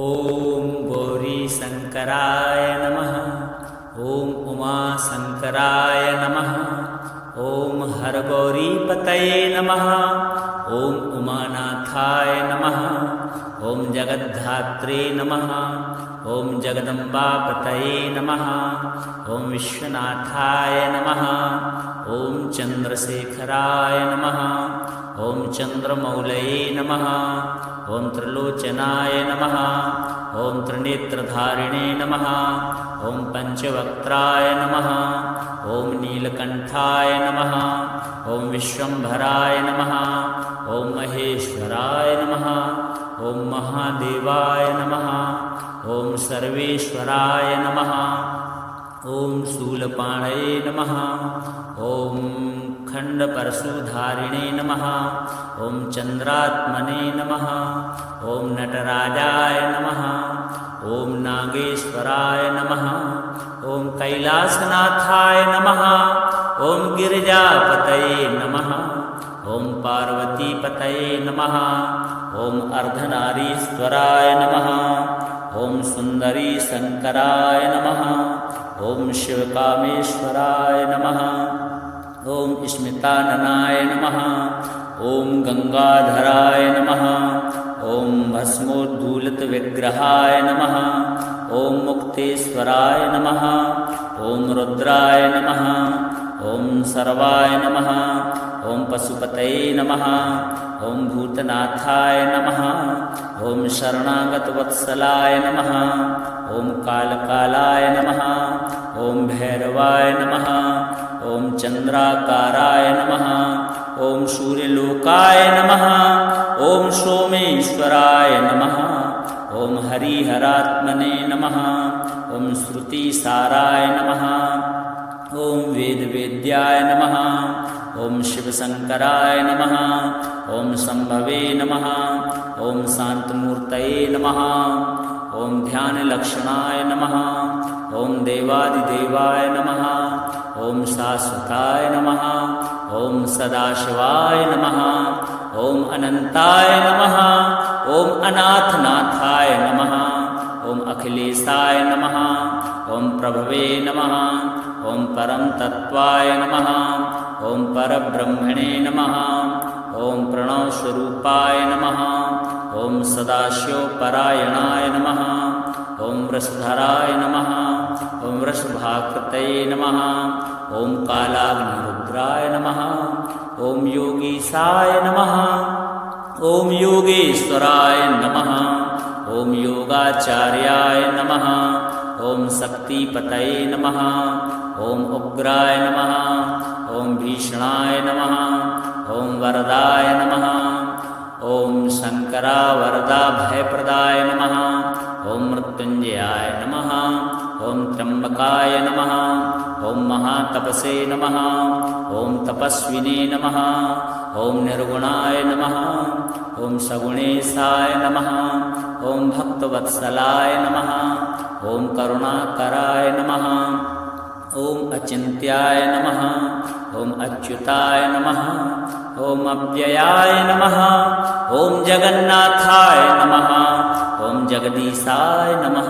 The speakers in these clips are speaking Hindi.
ॐ गौरीशङ्कराय नमः। ॐ उमाशङ्कराय नमः। ॐ हरगौरीपतये नमः। ॐ उमानाथाय नमः। ॐ जगद्धात्रे नमः। ॐ जगदम्बापतये नमः। ॐ विश्वनाथाय नमः। ॐ चन्द्रशेखराय नमः। ॐ चन्द्रमौलये नमः। ॐ त्रिलोचनाय नमः। ॐ त्रिनेत्रधारिणे नमः। ॐ पञ्चवक्त्राय नमः। ॐ नीलकण्ठाय नमः। ॐ विश्वम्भराय नमः। ॐ महेश्वराय नमः। ॐ महादेवाय नमः। ॐ सर्वेश्वराय नमः। ॐ शूलपाणये नमः। ॐ खण्डपरशुधारिणे नमः। ॐ चन्द्रात्मने नमः। ॐ नटराजाय नमः। ॐ नागेश्वराय नमः। ॐ कैलासनाथाय नमः। ॐ गिरिजापतये नमः। ॐ पार्वतीपतये नमः। ॐ अर्धनारीश्वराय नमः। ॐ सुन्दरीशङ्कराय नमः। ॐ शिवकामेश्वराय नमः। ॐ स्मिताननाय नमः। ॐ गंगाधराय नमः। ॐ भस्मोद्धूलितविग्रहाय नमः। ॐ मुक्तेश्वराय नमः। ॐ रुद्राय नमः। ॐ सर्वाय नमः। ॐ पशुपतये नमः। ॐ भूतनाथाय नमः। ॐ शरणागतवत्सलाय नमः। ॐ कालकालाय नमः। ॐ भैरवाय नमः। ॐ चन्द्राकाराय नमः। ॐ सूर्यलोकाय नमः। ॐ सोमेश्वराय नमः। ॐ हरिहरात्मने नमः। ॐ श्रुतिसाराय नमः। ॐ वेदवेद्याय नमः। ॐ शिवशङ्कराय नमः। ॐ शम्भवे नमः। ॐ शान्तमूर्तये नमः। ॐ ध्यानलक्षणाय नमः। ॐ देवादिदेवाय नमः। ॐ शाश्वताय नमः। ॐ सदाशिवाय नमः। ॐ अनन्ताय नमः। ॐ अनाथनाथाय नमः। ॐ अखिलेशाय नमः। ॐ प्रभवे नमः। ॐ परमतत्त्वाय नमः। ॐ परब्रह्मणे नमः। ॐ प्रणवस्वरूपाय नमः। ॐ सदाशिवपरायणाय नमः। ॐ वृषधराय नमः। ॐ वृषभाकृतये नमः। ॐ कालाग्निरुद्राय नमः। ॐ योगीशाय नमः। ॐ योगेश्वराय नमः। ॐ योगाचार्याय नमः। ॐ शक्तिपतये नमः। ॐ उग्राय नमः। ॐ भीषणाय नमः। ॐ वरदाय नमः। ॐ शङ्करावरदा भयप्रदाय नमः। ॐ मृत्युञ्जयाय नमः। ॐ त्र्यम्बकाय नमः। ॐ महातपसे नमः। ॐ तपस्विने नमः। ॐ निर्गुणाय नमः। ॐ सगुणेशाय नमः। ॐ भक्तवत्सलाय नमः। ॐ करुणाकराय नमः। ॐ अचिन्त्याय नमः। ॐ अच्युताय नमः। ॐ अव्ययाय नमः। ॐ जगन्नाथाय नमः। ॐ जगदीशाय नमः।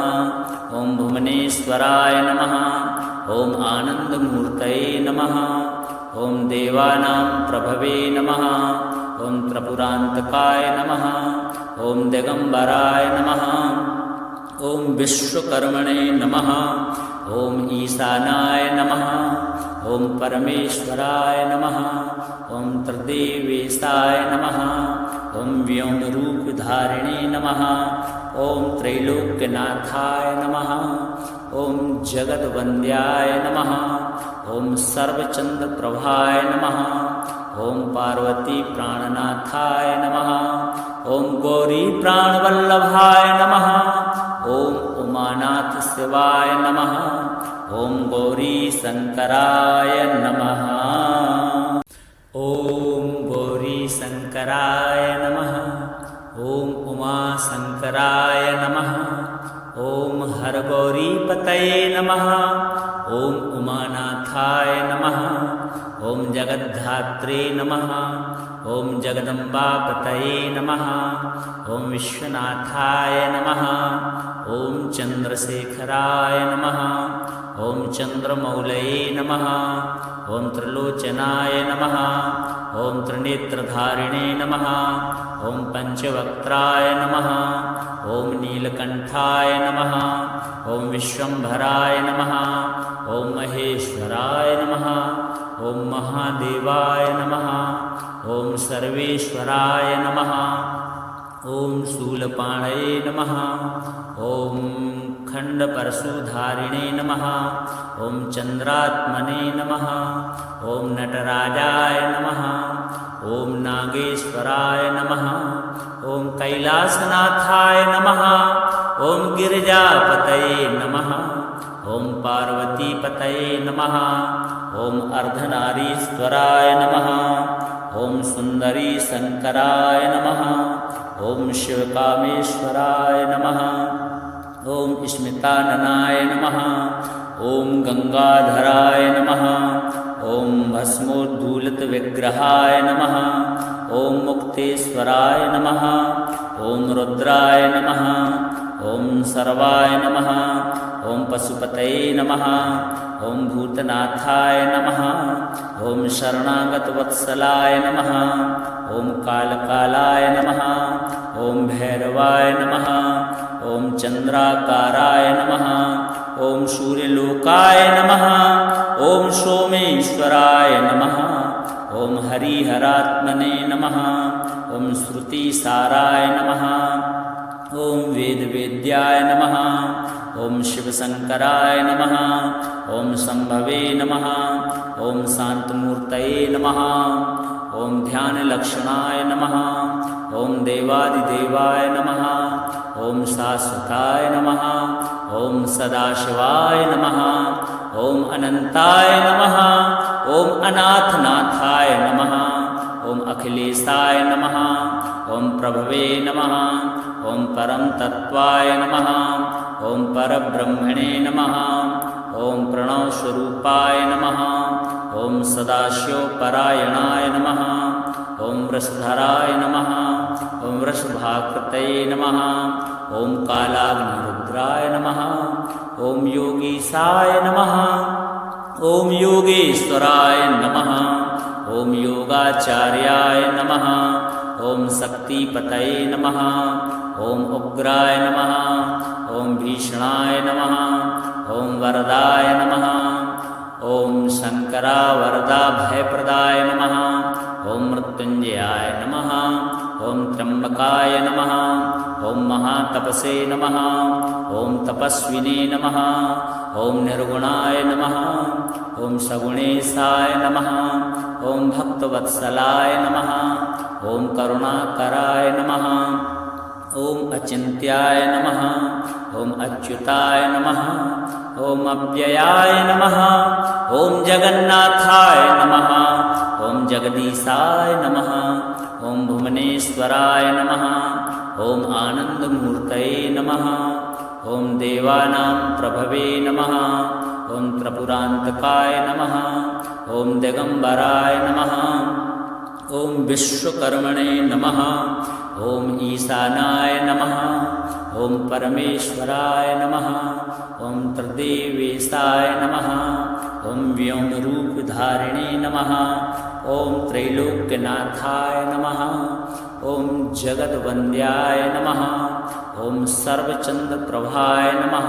ॐ भुवनेश्वराय नमः। ॐ आनन्दमूर्तये नमः। ॐ देवानां प्रभवे नमः। ॐ त्रिपुरान्तकाय नमः। ॐ दिगम्बराय नमः। ॐ विश्वकर्मणे नमः। ॐ ईशानाय नमः। ॐ परमेश्वराय नमः। ॐ त्रिदेवेशाय नमः। ॐ व्योमरूपधारिणे नमः। ॐ त्रैलोक्यनाथाय नमः। ॐ जगद्वन्द्याय नमः। ॐ सर्वचन्द्रप्रभाय नमः। ॐ पार्वतीप्राणनाथाय नमः। ॐ गौरीप्राणवल्लभाय नमः। ॐ उमानाथशिवाय नमः। ॐ गौरीशङ्कराय नमः। ॐ गौरीशङ्कराय नमः। ॐ उमाशङ्कराय नमः। ॐ हरगौरीपतये नमः। ॐ उमानाथाय नमः। ॐ जगद्धात्रे नमः। ॐ जगदम्बापतये नमः। ॐ विश्वनाथाय नमः। ॐ चन्द्रशेखराय नमः ॐ चन्द्रमौलये नमः ॐ त्रिलोचनाय नमः ॐ त्रिनेत्रधारिणे नमः ॐ पञ्चवक्त्राय नमः ॐ नीलकण्ठाय नमः ॐ विश्वम्भराय नमः ॐ महेश्वराय नमः ॐ महादेवाय नमः ॐ सर्वेश्वराय नमः ॐ शूलपाणये नमः ॐ खण्डपरशुधारिणे नमः ॐ चन्द्रात्मने नमः ॐ नटराजाय नमः ॐ नागेश्वराय नमः ॐ कैलासनाथाय नमः ॐ गिरिजापतये नमः ॐ पार्वतीपतये नमः ॐ अर्धनारीश्वराय नमः ॐ सुन्दरी शङ्कराय नमः ॐ शिवकामेश्वराय नमः ॐ स्मिताननाय नमः ॐ गङ्गाधराय नमः ॐ भस्मोद्धूलितविग्रहाय नमः ॐ मुक्तेश्वराय नमः ॐ रुद्राय नमः ॐ सर्वाय नमः ॐ पशुपतये नमः ॐ भूतनाथाय नमः ॐ शरणागतवत्सलाय नमः ॐ कालकालाय नमः ॐ भैरवाय नमः ॐ चन्द्राकाराय नमः ॐ सूर्यलोकाय नमः ॐ सोमेश्वराय नमः ॐ हरिहरात्मने नमः ॐ श्रुतिसाराय नमः ॐ वेदवेद्याय नमः ॐ शिवशङ्कराय नमः ॐ शम्भवे नमः ॐ शान्तमूर्तये नमः ॐ ध्यानलक्षणाय नमः ॐ देवादिदेवाय नमः ॐ शाश्वताय नमः ॐ सदाशिवाय नमः ॐ अनन्ताय नमः ॐ अनाथनाथाय नमः ॐ अखिलेशाय नमः ॐ प्रभवे नमः ॐ परम तत्त्वाय नमः ॐ परब्रह्मणे नमः ॐ प्रणवस्वरूपाय नमः ॐ सदाशिवपरायणाय नमः ॐ वृषधराय नमः ॐ वृषभाकृतये नमः ॐ कालाग्निरुद्राय नमः ॐ योगीशाय नमः ॐ योगेश्वराय नमः ॐ योगाचार्याय नमः ॐ शक्तिपतये नमः ॐ उग्राय नमः ॐ भीषणाय नमः ॐ वरदाय नमः ॐ शङ्करावरदा भयप्रदाय नमः ॐ मृत्युञ्जयाय नमः ॐ त्र्यम्बकाय नमः ॐ महातपसे नमः ॐ तपस्विने नमः ॐ निर्गुणाय नमः ॐ सगुणेशाय नमः ॐ भक्तवत्सलाय नमः ॐ करुणाकराय नमः ॐ अचिन्त्याय नमः ॐ अच्युताय नमः ॐ अव्ययाय नमः ॐ जगन्नाथाय नमः ॐ जगदीशाय नमः ॐ भुवनेश्वराय नमः ॐ आनन्दमूर्तये नमः ॐ देवानां प्रभवे नमः ॐ त्रिपुरान्तकाय नमः ॐ दिगम्बराय नमः ॐ विश्वकर्मणे नमः ॐ ईशानाय नमः ॐ परमेश्वराय नमः ॐ त्रिदेवेशाय नमः ॐ व्योमरूपधारिणे नमः ॐ त्रैलोक्यनाथाय नमः ॐ जगद्वन्द्याय नमः ॐ सर्वचन्द्रप्रभाय नमः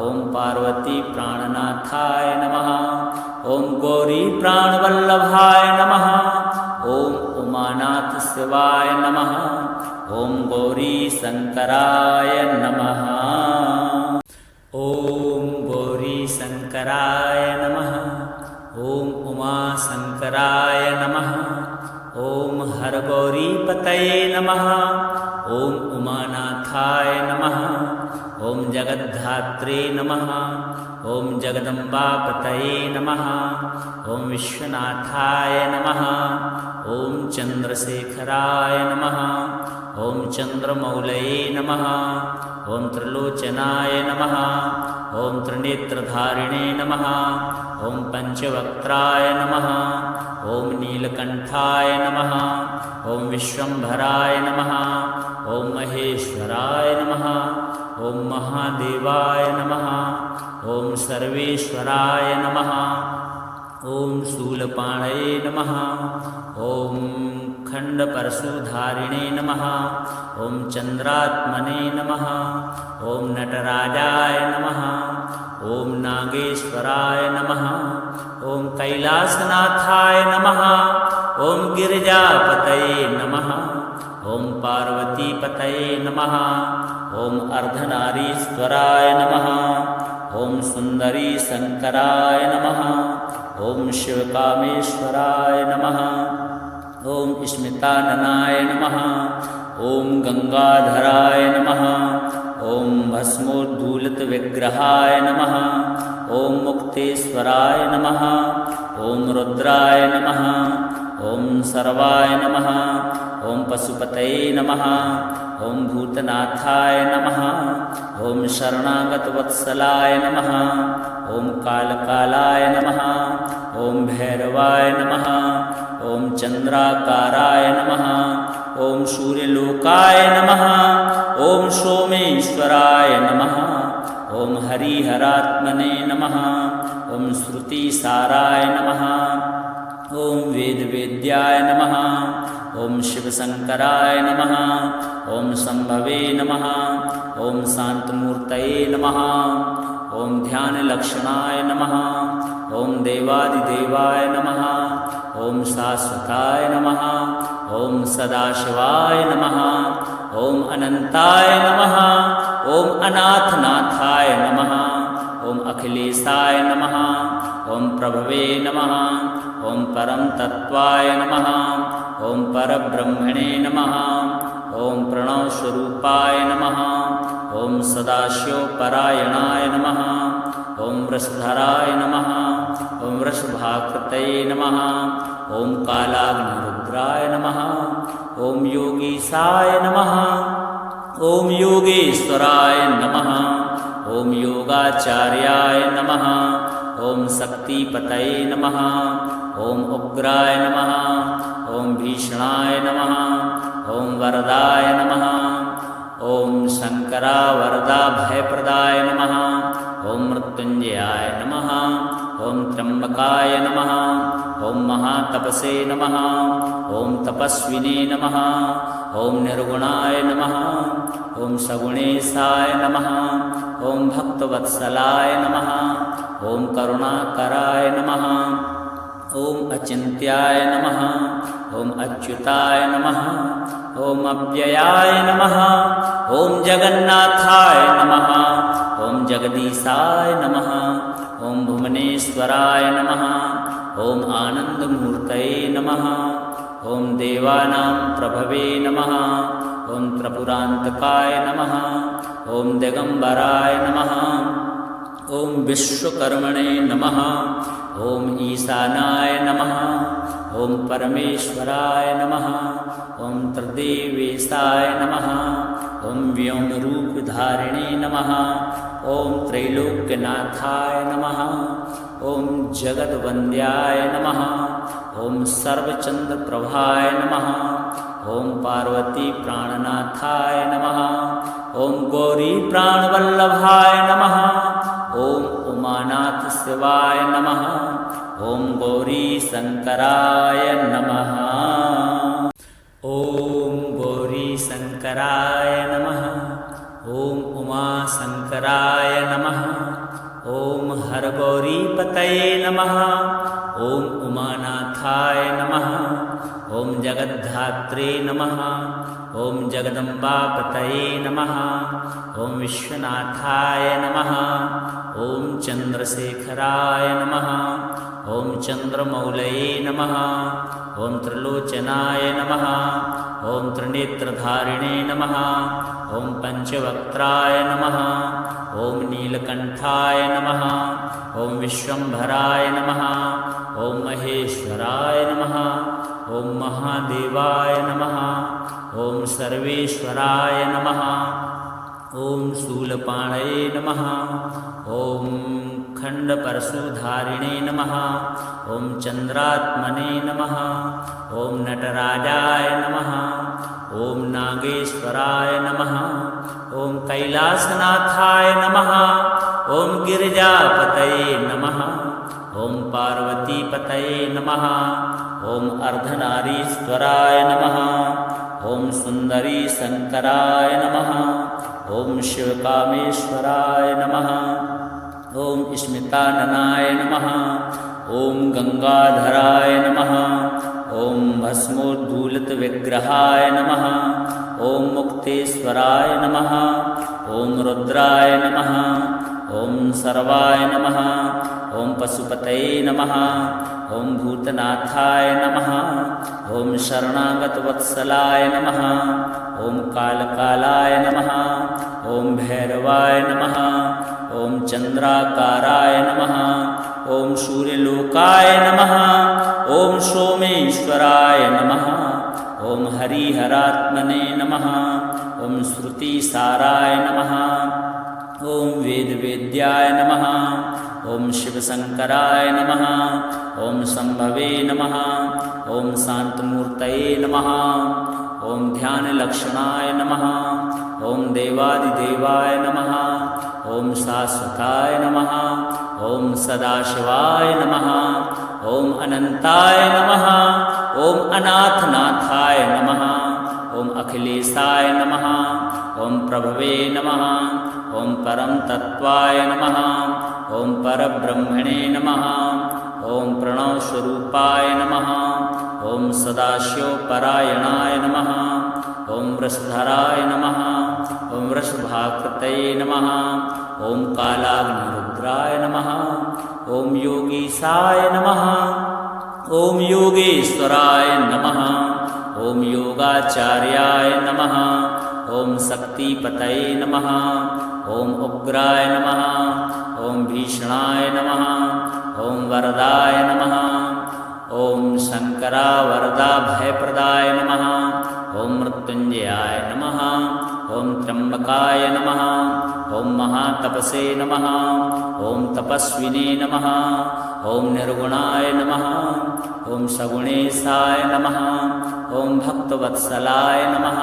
ॐ पार्वतीप्राणनाथाय नमः ॐ गौरीप्राणवल्लभाय नमः ॐ उमानाथशिवाय नमः ॐ गौरीशङ्कराय नमः ॐ गौरीशङ्कराय नमः ॐ उमाशङ्कराय नमः ॐ हरगौरीपतये नमः ॐ उमानाथाय नमः ॐ जगद्धात्रे नमः ॐ जगदम्बापतये नमः ॐ विश्वनाथाय नमः ॐ चन्द्रशेखराय नमः ॐ चन्द्रमौलये नमः ॐ त्रिलोचनाय नमः ॐ त्रिनेत्रधारिणे नमः ॐ पञ्चवक्त्राय नमः ॐ नीलकण्ठाय नमः ॐ विश्वम्भराय नमः ॐ महेश्वराय नमः ॐ महादेवाय नमः ॐ सर्वेश्वराय नमः ॐ शूलपाणये नमः ॐ खण्डपरशुधारिणे नमः ॐ चन्द्रात्मने नमः ॐ नटराजाय नमः ॐ नागेश्वराय नमः ॐ कैलासनाथाय नमः ॐ गिरिजापतये नमः ॐ पार्वतीपतये नमः ॐ अर्धनारीश्वराय नमः ॐ सुन्दरी शङ्कराय नमः ॐ शिवकामेश्वराय नमः ॐ स्मिताननाय नमः ॐ गङ्गाधराय नमः ॐ भस्मोद्धूलितविग्रहाय नमः ॐ मुक्तेश्वराय नमः ॐ रुद्राय नमः ॐ सर्वाय नमः ॐ पशुपतये नमः ॐ भूतनाथाय नमः ॐ शरणागतवत्सलाय नमः ॐ कालकालाय नमः ॐ भैरवाय नमः ॐ चन्द्राकाराय नमः ॐ सूर्यलोकाय नमः ॐ सोमेश्वराय नमः ॐ हरिहरात्मने नमः ॐ श्रुतिसाराय नमः ॐ वेदवेद्याय नमः ॐ शिवशङ्कराय नमः ॐ शम्भवे नमः ॐ शान्तमूर्तये नमः ॐ ध्यानलक्षणाय नमः ॐ देवादिदेवाय नमः ॐ शाश्वताय नमः ॐ सदाशिवाय नमः ॐ अनन्ताय नमः ॐ अनाथनाथाय नमः ॐ अखिलेशाय नमः ॐ प्रभवे नमः ॐ परम तत्वाय नमः ॐ परब्रह्मणे नमः ॐ प्रणवस्वरूपाय नमः ॐ सदाशिवपरायणाय नमः ॐ वृषधराय नमः ॐ वृषभाकृतये नमः ॐ कालाग्निरुद्राय नमः ॐ योगीशाय नमः ॐ योगेश्वराय नमः ॐ योगाचार्याय नमः ॐ शक्तिपतये नमः ॐ उग्राय नमः ॐ भीषणाय नमः ॐ वरदाय नमः ॐ शङ्करावरदा भयप्रदाय नमः ॐ मृत्युञ्जयाय नमः ॐ त्र्यम्बकाय नमः ॐ महातपसे नमः ॐ तपस्विने नमः ॐ निर्गुणाय नमः ॐ सगुणेशाय नमः ॐ भक्तवत्सलाय नमः ॐ करुणाकराय नमः ॐ अचिन्त्याय नमः ॐ अच्युताय नमः ॐ अव्ययाय नमः ॐ जगन्नाथाय नमः ॐ जगदीशाय नमः ॐ भुवनेश्वराय नमः ॐ आनन्दमूर्तये नमः ॐ देवानां प्रभवे नमः ॐ त्रिपुरान्तकाय नमः ॐ दिगम्बराय नमः ॐ विश्वकर्मणे नमः ॐ ईशानाय नमः ॐ परमेश्वराय नमः ॐ त्रिदेवेशाय नमः ॐ व्योमरूपधारिणे नमः ॐ त्रैलोक्यनाथाय नमः ॐ जगद्वन्द्याय नमः ॐ सर्वचन्द्रप्रभाय नमः ॐ पार्वतीप्राणनाथाय नमः ॐ गौरीप्राणवल्लभाय नमः ॐ उमानाथशिवाय नमः ॐ गौरीशङ्कराय नमः ॐ गौरीशङ्कराय नमः ॐ उमाशङ्कराय नमः ॐ हरगौरीपतये नमः ॐ उमानाथाय नमः ॐ जगद्धात्रे नमः ॐ जगदम्बापतये नमः ॐ विश्वनाथाय नमः ॐ चन्द्रशेखराय नमः ॐ चन्द्रमौलये नमः ॐ त्रिलोचनाय नमः ॐ त्रिनेत्रधारिणे नमः ॐ पञ्चवक्त्राय नमः ॐ नीलकण्ठाय नमः ॐ विश्वम्भराय नमः ॐ महेश्वराय नमः ॐ महादेवाय नमः ॐ सर्वेश्वराय नमः ॐ शूलपाणये नमः। ॐ खण्डपरशुधारिणे नमः। ॐ चन्द्रात्मने नमः। ॐ नटराजाय नमः। ॐ नागेश्वराय नमः। ॐ कैलासनाथाय नमः। ॐ गिरिजापतये नमः। ॐ पार्वतीपतये नमः। ॐ अर्धनारीश्वराय नमः। ॐ सुन्दरी शङ्कराय नमः। ॐ शिवकामेश्वराय नमः। ॐ स्मिताननाय नमः। ॐ गङ्गाधराय नमः। ॐ भस्मोद्धूलितविग्रहाय नमः। ॐ मुक्तेश्वराय नमः। ॐ रुद्राय नमः। ॐ सर्वाय नमः। ॐ पशुपतये नमः। ॐ भूतनाथाय नमः। ॐ शरणागतवत्सलाय नमः। ॐ कालकालाय नमः। ॐ भैरवाय नमः। ॐ चन्द्राकाराय नमः। ॐ सूर्यलोकाय नमः। ॐ सोमेश्वराय नमः। ॐ हरिहरात्मने नमः। ॐ श्रुतिसाराय नमः। ॐ वेदवेद्याय नमः। ॐ शिवशङ्कराय नमः। ॐ शम्भवे नमः। ॐ शान्तमूर्तये नमः। ॐ ध्यानलक्षणाय नमः। ॐ देवादिदेवाय नमः। ॐ शाश्वताय नमः। ॐ सदाशिवाय नमः। ॐ अनन्ताय नमः। ॐ अनाथनाथाय नमः। ॐ अखिलेशाय नमः। ॐ प्रभवे नमः। ॐ परमतत्त्वाय नमः। ॐ परब्रह्मणे नमः। ॐ प्रणवस्वरूपाय नमः। ॐ सदाशिवपरायणाय नमः। ॐ वृषधराय नमः। ॐ वृषभाकृतये नमः। ॐ कालाग्निरुद्राय नमः। ॐ योगीशाय नमः। ॐ योगेश्वराय नमः। ॐ योगाचार्याय नमः। ॐ शक्तिपतये नमः। ॐ उग्राय नमः। ॐ भीषणाय नमः। ॐ वरदाय नमः। ॐ शङ्करावरदाभयप्रदाय नमः। ॐ मृत्युञ्जयाय नमः। ॐ त्र्यम्बकाय नमः। ॐ महातपसे नमः। ॐ तपस्विने नमः। ॐ निर्गुणाय नमः। ॐ सगुणेशाय नमः। ॐ भक्तवत्सलाय नमः।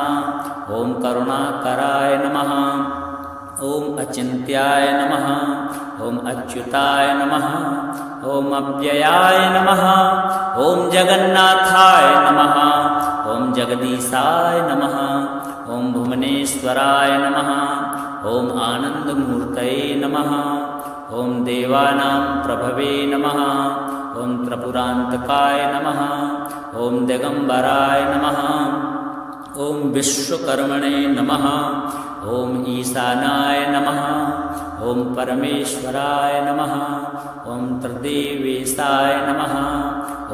ॐ करुणाकराय नमः। ॐ अचिन्त्याय नमः। ॐ अच्युताय नमः। ॐ अव्ययाय नमः। ॐ जगन्नाथाय नमः। ॐ जगदीशाय नमः। ॐ भुवनेश्वराय नमः। ॐ आनन्दमूर्तये नमः। ॐ देवानां प्रभवे नमः। ॐ त्रिपुरान्तकाय नमः। ॐ दिगम्बराय नमः। ॐ विश्वकर्मणे नमः। ॐ ईशानाय नमः। ॐ परमेश्वराय नमः। ॐ त्रिदेवेशाय नमः।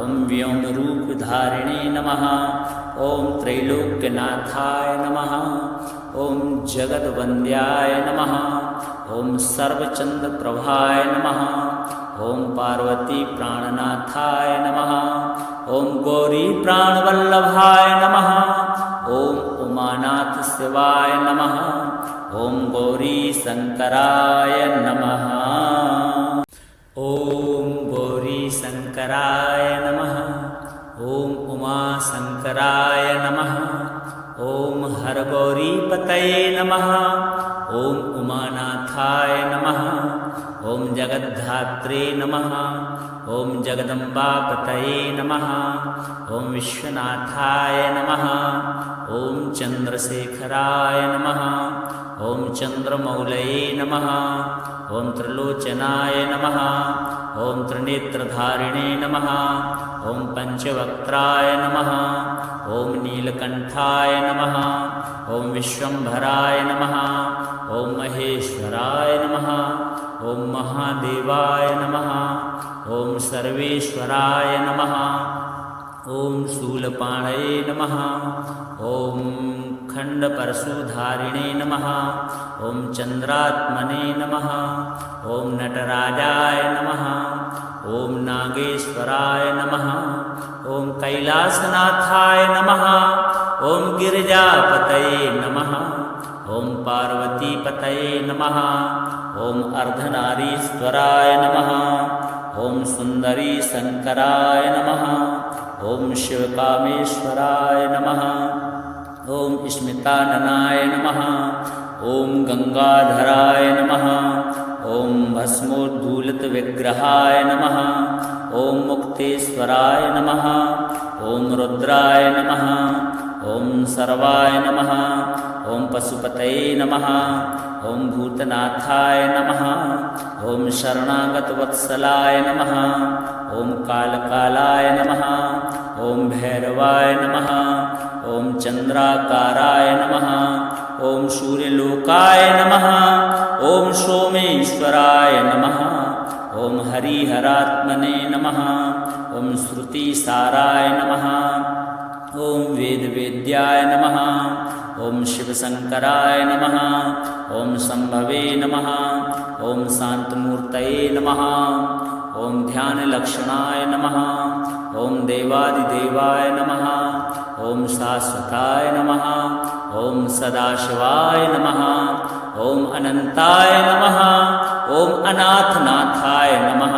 ॐ व्योमरूपधारिणे नमः। ॐ त्रैलोक्यनाथाय नमः। ॐ जगद्वन्द्याय नमः। ॐ सर्वचन्द्रप्रभाय नमः। ॐ पार्वतीप्राणनाथाय नमः। ॐ गौरीप्राणवल्लभाय नमः। ॐ उमानाथशिवाय नमः। ॐ गौरीशङ्कराय नमः। ॐ गौरीशङ्कराय नमः। ॐ उमाशङ्कराय नमः। ॐ हरगौरीपतये नमः। ॐ उमानाथाय नमः। ॐ जगद्धात्रे नमः। ॐ जगदम्बापतये नमः। ॐ विश्वनाथाय नमः। ॐ चन्द्रशेखराय नमः। ॐ चन्द्रमौलये नमः। ॐ त्रिलोचनाय नमः। ॐ त्रिनेत्रधारिणे नमः। ॐ पञ्चवक्त्राय नमः। ॐ नीलकण्ठाय नमः। ॐ विश्वम्भराय नमः। ॐ महेश्वराय नमः। ॐ महादेवाय नमः। ॐ सर्वेश्वराय नमः। ॐ शूलपाणये नमः। ॐ खण्डपरशुधारिणे नमः। ॐ चन्द्रात्मने नमः। ॐ नटराजाय नमः। ॐ नागेश्वराय नमः। ॐ कैलासनाथाय नमः। ॐ गिरिजापतये नमः। ॐ पार्वतीपतये नमः ॐ अर्धनारीश्वराय नमः ॐ सुन्दरीशङ्कराय नमः ॐ शिवकामेश्वराय नमः ॐ स्मिताननाय नमः ॐ गङ्गाधराय नमः ॐ भस्मोद्धूलितविग्रहाय नमः ॐ मुक्तेश्वराय नमः ॐ रुद्राय नमः ॐ सर्वाय नमः ॐ पशुपतये नमः ॐ भूतनाथाय नमः ॐ शरणागतवत्सलाय नमः ॐ कालकालाय नमः ॐ भैरवाय नमः ॐ चन्द्राकाराय नमः ॐ सूर्यलोकाय नमः ॐ सोमेश्वराय नमः ॐ हरिहरात्मने नमः ॐ श्रुतिसाराय नमः ॐ वेदवेद्याय नमः ॐ शिवशङ्कराय नमः ॐ शम्भवे नमः ॐ शान्तमूर्तये नमः ॐ ध्यानलक्षणाय नमः ॐ देवादिदेवाय नमः ॐ शाश्वताय नमः ॐ सदाशिवाय नमः ॐ अनन्ताय नमः ॐ अनाथनाथाय नमः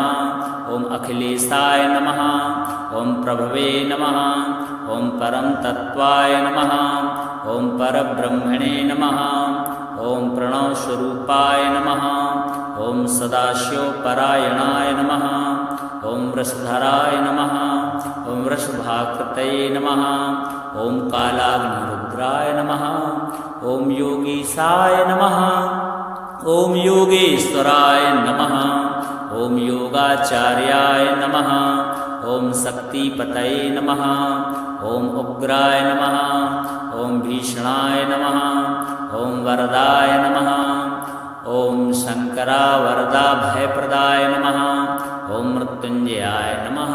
ॐ अखिलेशाय नमः ॐ प्रभवे नमः ॐ परम तत्वाय नमः ॐ परब्रह्मणे नमः ॐ प्रणवस्वरूपाय नमः ॐ सदाशिवपरायणाय नमः ॐ वृषधराय नमः ॐ वृषभाकृतये नमः ॐ कालाग्निरुद्राय नमः ॐ योगीशाय नमः ॐ योगेश्वराय नमः ॐ योगाचार्याय नमः ॐ शक्तिपतये नमः ॐ उग्राय नमः ॐ भीषणाय नमः ॐ वरदाय नमः ॐ शङ्करावरदा भयप्रदाय नमः ॐ मृत्युञ्जयाय नमः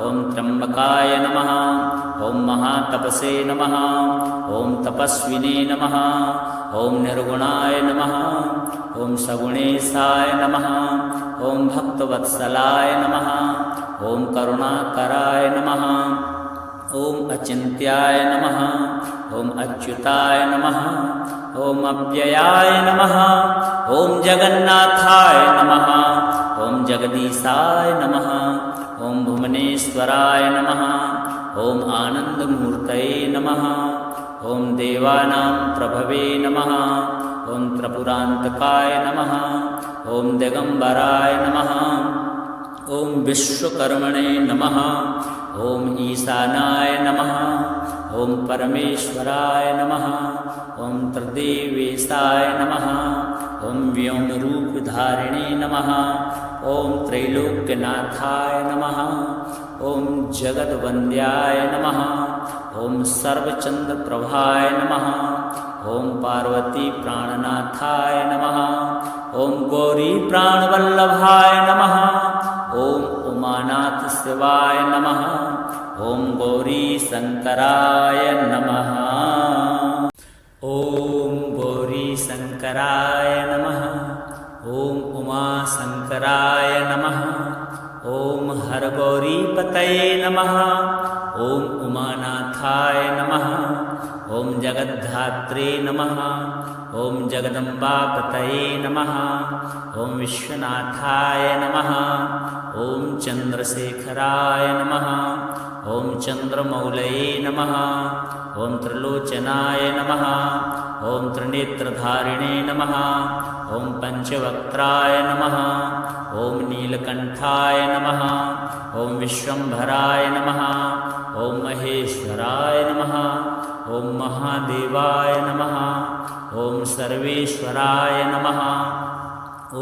ॐ त्र्यम्बकाय नमः ॐ महातपसे नमः ॐ तपस्विने नमः ॐ निर्गुणाय नमः ॐ सगुणेशाय नमः ॐ भक्तवत्सलाय नमः ॐ करुणाकराय नमः ॐ अचिन्त्याय नमः ॐ अच्युताय नमः ॐ अव्ययाय नमः ॐ जगन्नाथाय नमः ॐ जगदीशाय नमः ॐ भुवनेश्वराय नमः ॐ आनन्दमूर्तये नमः ॐ देवानां प्रभवे नमः ॐ त्रिपुरान्तकाय नमः ॐ दिगम्बराय नमः ॐ विश्वकर्मणे नमः ॐ ईशानाय नमः ॐ परमेश्वराय नमः ॐ त्रिदेवेशाय नमः ॐ व्योमरूपधारिणे नमः ॐ त्रैलोक्यनाथाय नमः ॐ जगद्वन्द्याय नमः ॐ सर्वचन्द्रप्रभाय नमः ॐ पार्वतीप्राणनाथाय नमः ॐ गौरीप्राणवल्लभाय नमः ॐ उमानाथशिवाय नमः ॐ गौरीशङ्कराय नमः ॐ गौरीशङ्कराय नमः ॐ उमाशङ्कराय नमः ॐ हरगौरीपतये नमः ॐ उमानाथाय नमः ॐ जगद्धात्रे नमः ॐ जगदम्बापतये नमः ॐ विश्वनाथाय नमः ॐ चन्द्रशेखराय नमः ॐ चन्द्रमौलये नमः ॐ त्रिलोचनाय नमः ॐ त्रिनेत्रधारिणे नमः ॐ पञ्चवक्त्राय नमः ॐ नीलकण्ठाय नमः ॐ विश्वम्भराय नमः ॐ महेश्वराय नमः ॐ महादेवाय नमः ॐ सर्वेश्वराय नमः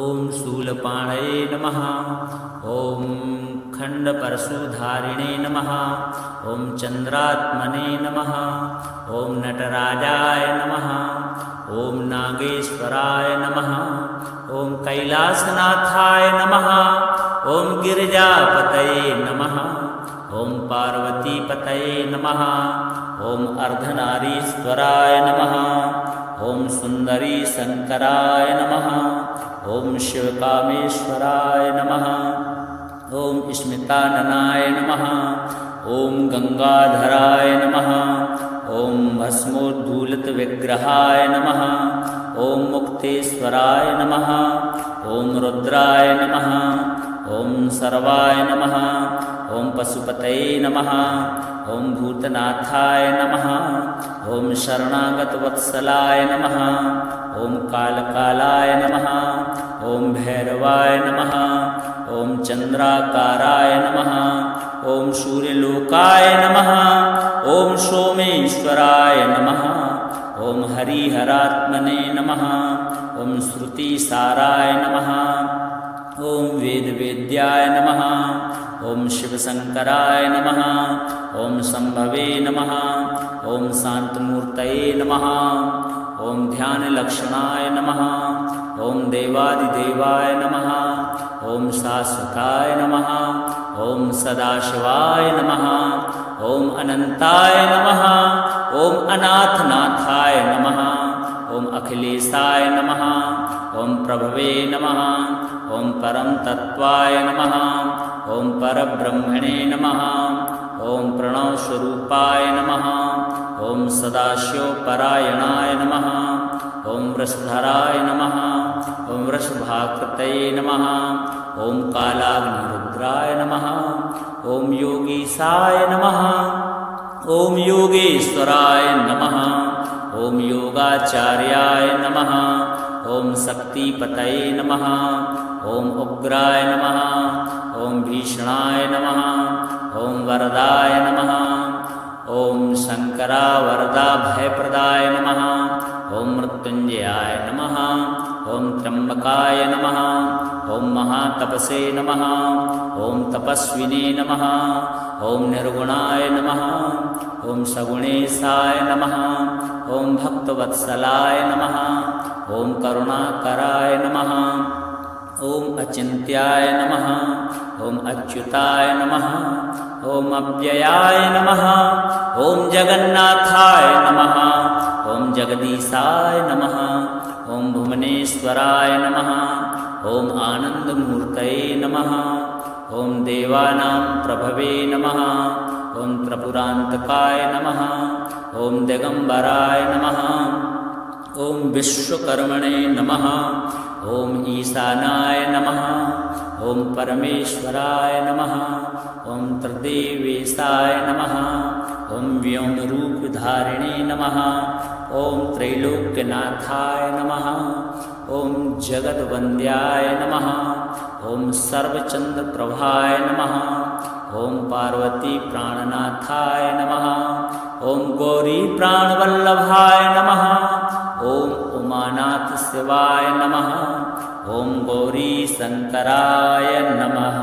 ॐ शूलपाणये नमः ॐ खण्डपरशुधारिणे नमः ॐ चन्द्रात्मने नमः ॐ नटराजाय नमः ॐ नागेश्वराय नमः ॐ कैलासनाथाय नमः ॐ गिरिजापतये नमः ॐ पार्वतीपतये नमः ॐ अर्धनारीश्वराय नमः ॐ सुन्दरीशङ्कराय नमः ॐ शिवकामेश्वराय नमः ॐ स्मिताननाय नमः ॐ गङ्गाधराय नमः ॐ भस्मोद्धूलितविग्रहाय नमः। ॐ मुक्तेश्वराय नमः। ॐ रुद्राय नमः। ॐ सर्वाय नमः। ॐ पशुपतये नमः। ॐ भूतनाथाय नमः। ॐ शरणागतवत्सलाय नमः। ॐ कालकालाय नमः। ॐ भैरवाय नमः। ॐ चन्द्राकाराय नमः। ॐ सूर्यलोकाय नमः। ॐ सोमेश्वराय नमः। ॐ हरिहरात्मने नमः। ॐ श्रुतिसाराय नमः। ॐ वेदवेद्याय नमः। ॐ शिवशङ्कराय नमः। ॐ शम्भवे नमः। ॐ शान्तमूर्तये नमः। ॐ ध्यानलक्षणाय नमः। ॐ देवादिदेवाय नमः। ॐ शाश्वताय नमः। ॐ सदाशिवाय नमः। ॐ अनन्ताय नमः। ॐ अनाथनाथाय नमः। ॐ अखिलेशाय नमः। ॐ प्रभवे नमः। ॐ परमतत्त्वाय नमः। ॐ परब्रह्मणे नमः। ॐ प्रणवस्वरूपाय नमः। ॐ सदाशिवपरायणाय नमः। ॐ वृषधराय नमः। ॐ वृषभाकृतये नमः। ॐ कालाग्निरुद्राय नमः। ॐ योगीशाय नमः। ॐ योगेश्वराय नमः। ॐ योगाचार्याय नमः। ॐ शक्तिपतये नमः। ॐ उग्राय नमः। ॐ भीषणाय नमः। ॐ वरदाय नमः। ॐ शङ्करावरदा भयप्रदाय नमः। ॐ मृत्युञ्जयाय नमः। ॐ त्र्यम्बकाय नमः। ॐ महातपसे नमः। ॐ तपस्विने नमः। ॐ निर्गुणाय नमः। ॐ सगुणेशाय नमः। ॐ भक्तवत्सलाय नमः। ॐ करुणाकराय नमः। ॐ अचिन्त्याय नमः। ॐ अच्युताय नमः। ॐ अव्ययाय नमः। ॐ जगन्नाथाय नमः। ॐ जगदीशाय नमः। ॐ भुवनेश्वराय नमः। ॐ आनन्दमूर्तये नमः। ॐ देवानां प्रभवे नमः। ॐ त्रिपुरान्तकाय नमः। ॐ दिगम्बराय नमः। ॐ विश्वकर्मणे नमः। ॐ ईशानाय नमः। ॐ परमेश्वराय नमः। ॐ त्रिदेवेशाय नमः। ॐ व्योमरूपधारिणे नमः। ॐ त्रैलोक्यनाथाय नमः। ॐ जगद्वन्द्याय नमः। ॐ सर्वचन्द्रप्रभाय नमः। ॐ पार्वतीप्राणनाथाय नमः। ॐ गौरीप्राणवल्लभाय नमः। ॐ उमानाथशिवाय नमः। ॐ गौरीशङ्कराय नमः।